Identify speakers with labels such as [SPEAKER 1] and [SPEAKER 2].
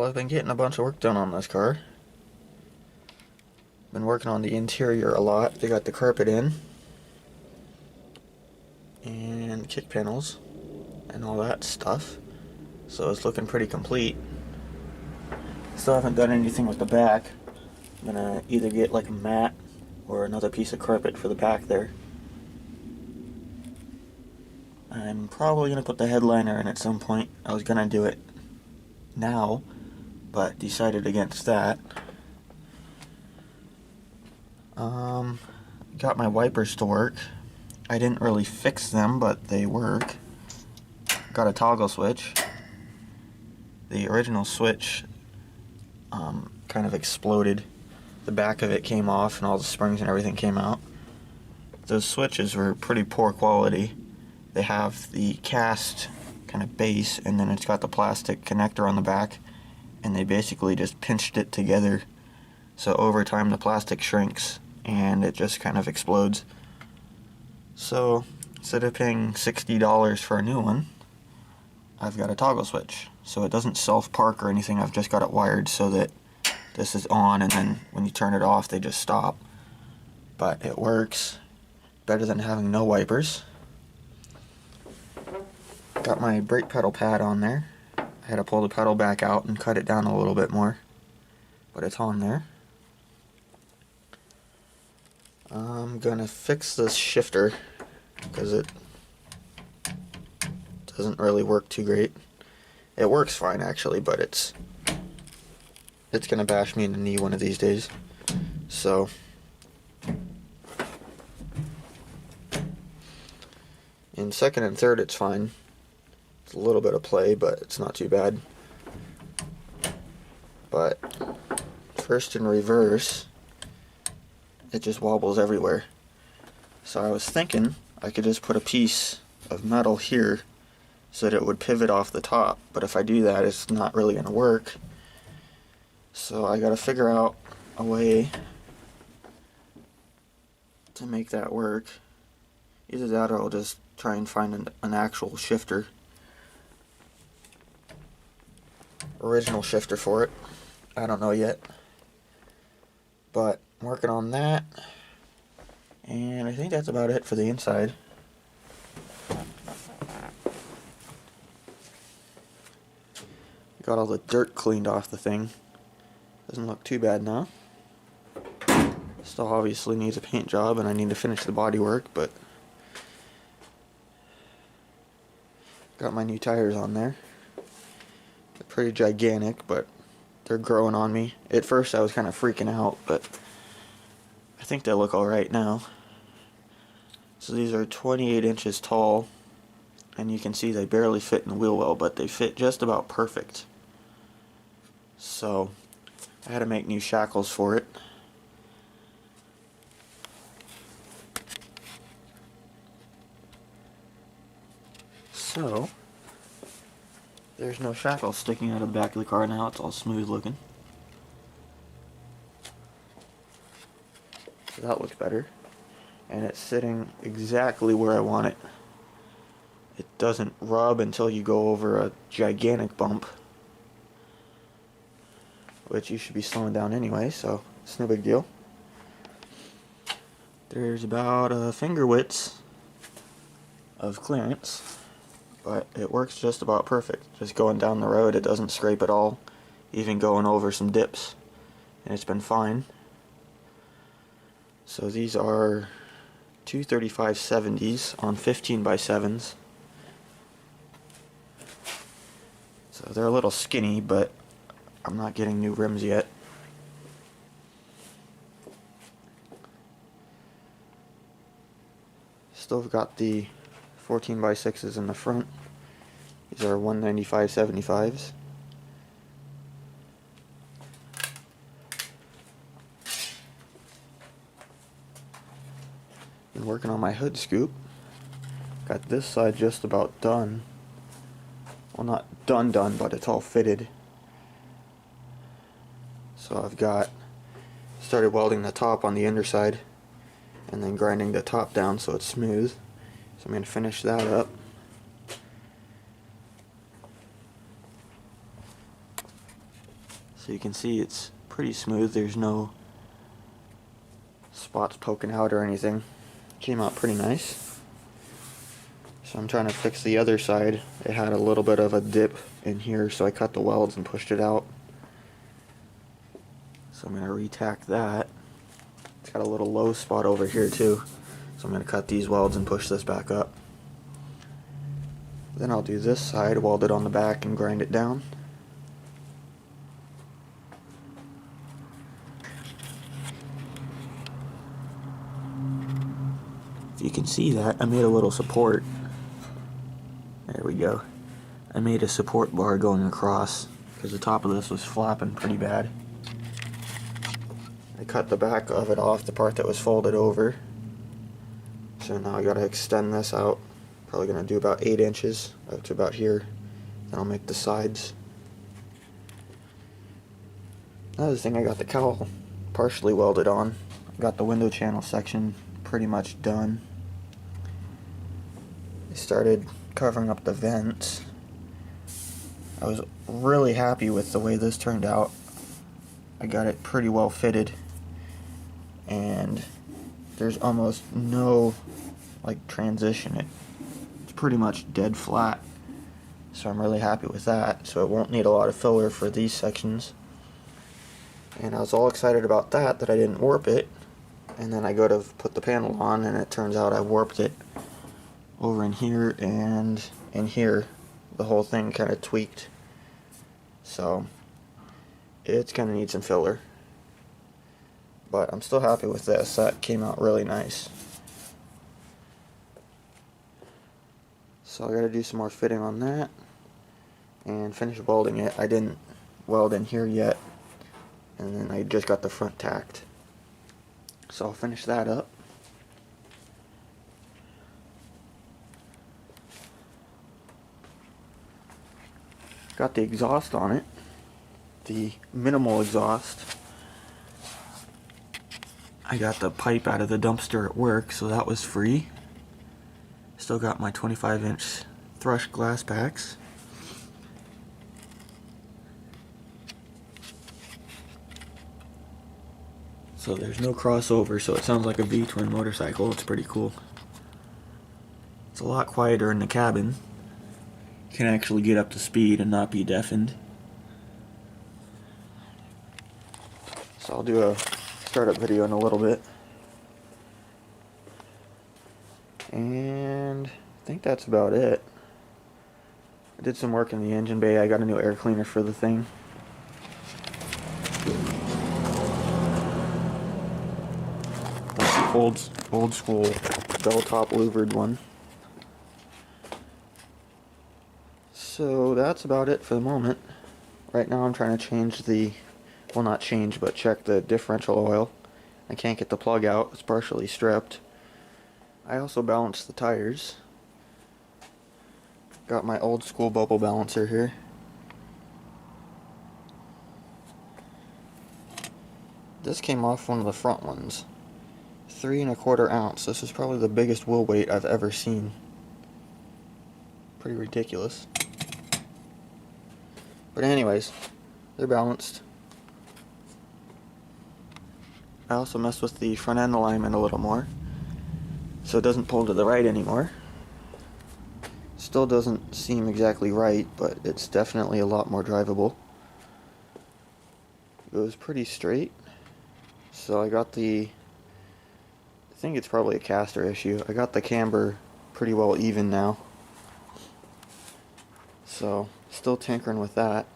[SPEAKER 1] Well, I've been getting a bunch of work done on this car. Been working on the interior a lot. They got the carpet in, and kick panels, and all that stuff. So it's looking pretty complete. Still haven't done anything with the back. I'm gonna either get like a mat or another piece of carpet for the back there. I'm probably gonna put the headliner in at some point. I was gonna do it now, but decided against that. Got my wipers to work. I didn't really fix them, but they work. Got a toggle switch. The original switch kind of exploded. The back of it came off and all the springs and everything came out. Those switches were pretty poor quality. They have the cast kind of base, and then it's got the plastic connector on the back, and they basically just pinched it together. So over time the plastic shrinks and it just kind of explodes. So instead of paying $60 for a new one, I've got a toggle switch. So it doesn't self-park or anything. I've just got it wired so that this is on, and then when you turn it off they just stop. But it works better than having no wipers. Got my brake pedal pad on there. I had to pull the pedal back out and cut it down a little bit more, but it's on there. I'm gonna fix this shifter because it doesn't really work too great. It works fine actually, but it's gonna bash me in the knee one of these days. So in second and third it's fine. It's a little bit of play, but it's not too bad. But first and reverse, it just wobbles everywhere. So I was thinking I could just put a piece of metal here so that it would pivot off the top, but if I do that it's not really going to work. So I got to figure out a way to make that work. Either that or I'll just try and find an actual shifter, original shifter for it. I don't know yet, but I'm working on that, and I think that's about it for the inside. Got all the dirt cleaned off the thing. Doesn't look too bad now. Still obviously needs a paint job, and I need to finish the body work, but got my new tires on there. They're pretty gigantic, but they're growing on me. At first I was kind of freaking out, but I think they look alright now. So these are 28 inches tall, and you can see they barely fit in the wheel well, but they fit just about perfect. So I had to make new shackles for it. So there's no shackles sticking out of the back of the car now. It's all smooth looking. So that looks better. And it's sitting exactly where I want it. It doesn't rub until you go over a gigantic bump, which you should be slowing down anyway, so it's no big deal. There's about a finger width of clearance, but it works just about perfect. Just going down the road, it doesn't scrape at all, even going over some dips, and it's been fine. So these are 235/70s on 15x7s. So they're a little skinny, but I'm not getting new rims yet. Still got the 14x6s in the front. These are 195/75s. Been working on my hood scoop. Got this side just about done. Well, not done, but it's all fitted. So I've got started welding the top on the underside and then grinding the top down so it's smooth. So I'm going to finish that up. So you can see it's pretty smooth. There's no spots poking out or anything. Came out pretty nice. So I'm trying to fix the other side. It had a little bit of a dip in here, so I cut the welds and pushed it out. So I'm going to re-tack that. It's got a little low spot over here too. So I'm going to cut these welds and push this back up. Then I'll do this side, weld it on the back and grind it down. If you can see that, I made a little support. There we go. I made a support bar going across because the top of this was flapping pretty bad. I cut the back of it off, the part that was folded over. So now I gotta extend this out. Probably gonna do about 8 inches up to about here. Then I'll make the sides. Another thing, I got the cowl partially welded on. I got the window channel section pretty much done. I started covering up the vents. I was really happy with the way this turned out. I got it pretty well fitted, and there's almost no like transition. It's pretty much dead flat, so I'm really happy with that. So it won't need a lot of filler for these sections, and I was all excited about that I didn't warp it. And then I go to put the panel on, and it turns out I warped it over in here and in here. The whole thing kind of tweaked, so it's gonna need some filler, but I'm still happy with this. That came out really nice. So I gotta do some more fitting on that and finish welding it. I didn't weld in here yet, and then I just got the front tacked, so I'll finish that up. Got the exhaust on it, the minimal exhaust. I got the pipe out of the dumpster at work, so that was free. Still got my 25-inch thrush glass packs. So there's no crossover, so it sounds like a V-twin motorcycle. It's pretty cool. It's a lot quieter in the cabin. You can actually get up to speed and not be deafened. So I'll do a startup video in a little bit. And I think that's about it. I did some work in the engine bay. I got a new air cleaner for the thing. That's the old school bell top louvered one. So that's about it for the moment. Right now I'm trying to change the, well, not change, but check the differential oil. I can't get the plug out, it's partially stripped. I also balanced the tires. Got my old school bubble balancer here. This came off one of the front ones. 3 1/4 ounce. This is probably the biggest wheel weight I've ever seen. Pretty ridiculous. But anyways, they're balanced. I also messed with the front end alignment a little more, so it doesn't pull to the right anymore. Still doesn't seem exactly right, but it's definitely a lot more drivable. It goes pretty straight. So I got the, I think it's probably a caster issue. I got the camber pretty well even now. So still tinkering with that.